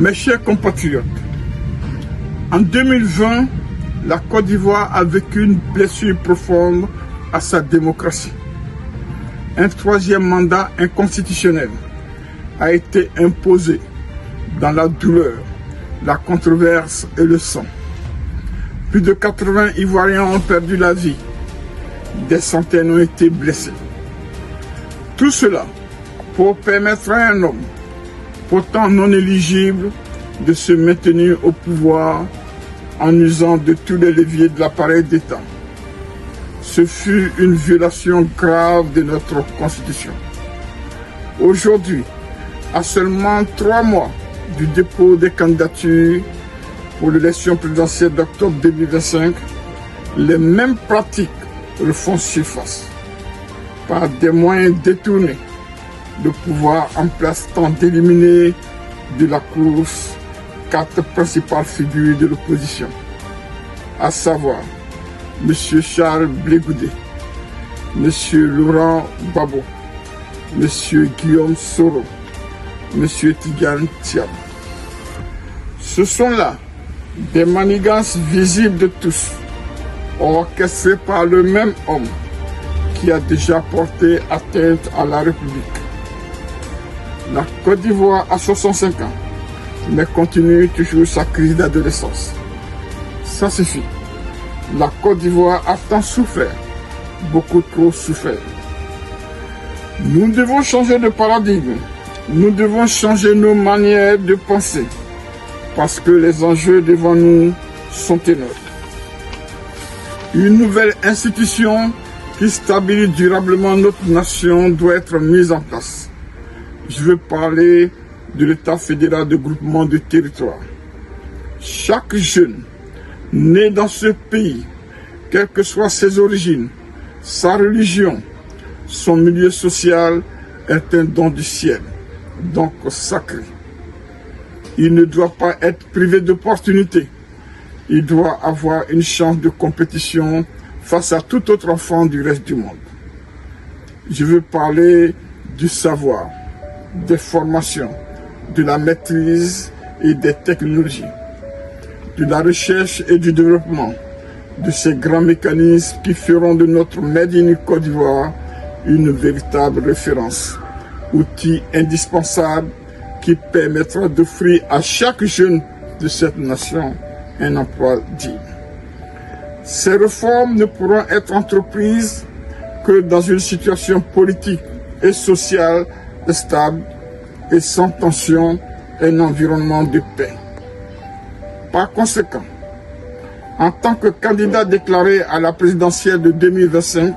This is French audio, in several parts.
Mes chers compatriotes, en 2020, la Côte d'Ivoire a vécu une blessure profonde à sa démocratie. Un troisième mandat inconstitutionnel a été imposé dans la douleur, la controverse et le sang. Plus de 80 Ivoiriens ont perdu la vie. Des centaines ont été blessés. Tout cela pour permettre à un homme pourtant non éligible de se maintenir au pouvoir en usant de tous les leviers de l'appareil d'État. Ce fut une violation grave de notre Constitution. Aujourd'hui, à seulement 3 mois du dépôt des candidatures pour l'élection présidentielle d'octobre 2025, les mêmes pratiques refont surface. Par des moyens détournés, le pouvoir en place tente d'éliminer de la course 4 principales figures de l'opposition, à savoir M. Charles Blé Goudé, M. Laurent Gbagbo, M. Guillaume Soro, M. Tidjane Thiam. Ce sont là des manigances visibles de tous, orchestrées par le même homme qui a déjà porté atteinte à la République. La Côte d'Ivoire a 65 ans, mais continue toujours sa crise d'adolescence. Ça suffit. La Côte d'Ivoire a tant souffert, beaucoup trop souffert. Nous devons changer de paradigme. Nous devons changer nos manières de penser, parce que les enjeux devant nous sont énormes. Une nouvelle institution qui stabilise durablement notre nation doit être mise en place. Je veux parler de l'État fédéral de groupement de territoire. Chaque jeune né dans ce pays, quelles que soient ses origines, sa religion, son milieu social, est un don du ciel, donc sacré. Il ne doit pas être privé d'opportunités. Il doit avoir une chance de compétition face à tout autre enfant du reste du monde. Je veux parler du savoir, des formations, de la maîtrise et des technologies, de la recherche et du développement, de ces grands mécanismes qui feront de notre Made in Côte d'Ivoire une véritable référence, outil indispensable qui permettra d'offrir à chaque jeune de cette nation un emploi digne. Ces réformes ne pourront être entreprises que dans une situation politique et sociale stable et sans tension, un environnement de paix. Par conséquent, en tant que candidat déclaré à la présidentielle de 2025,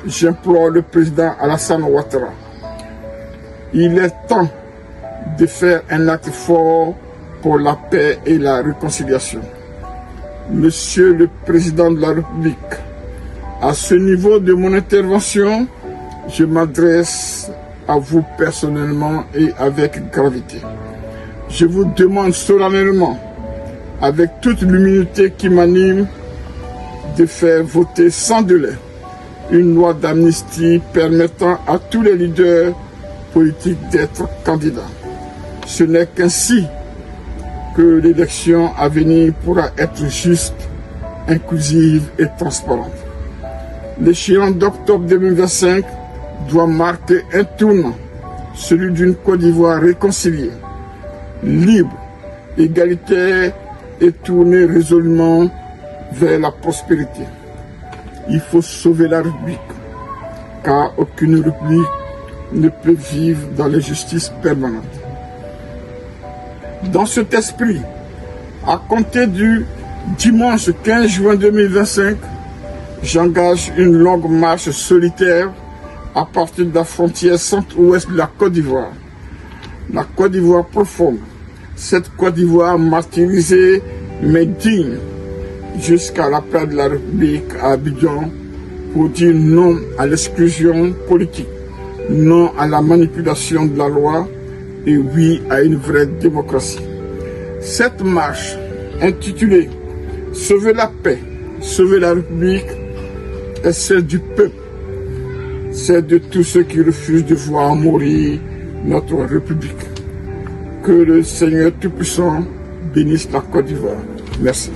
j'implore le président Alassane Ouattara. Il est temps de faire un acte fort pour la paix et la réconciliation. Monsieur le Président de la République, à ce niveau de mon intervention, je m'adresse à vous personnellement et avec gravité. Je vous demande solennellement, avec toute l'humilité qui m'anime, de faire voter sans délai une loi d'amnistie permettant à tous les leaders politiques d'être candidats. Ce n'est qu'ainsi que l'élection à venir pourra être juste, inclusive et transparente. L'échéance d'octobre 2025 doit marquer un tournant, celui d'une Côte d'Ivoire réconciliée, libre, égalitaire et tournée résolument vers la prospérité. Il faut sauver la République, car aucune République ne peut vivre dans l'injustice permanente. Dans cet esprit, à compter du dimanche 15 juin 2025, j'engage une longue marche solitaire à partir de la frontière centre-ouest de la Côte d'Ivoire. La Côte d'Ivoire profonde, cette Côte d'Ivoire martyrisée mais digne, jusqu'à la place de la République à Abidjan, pour dire non à l'exclusion politique, non à la manipulation de la loi et oui à une vraie démocratie. Cette marche, intitulée « Sauver la paix, sauver la République », est celle du peuple, celle de tous ceux qui refusent de voir mourir notre République. Que le Seigneur Tout-Puissant bénisse la Côte d'Ivoire. Merci.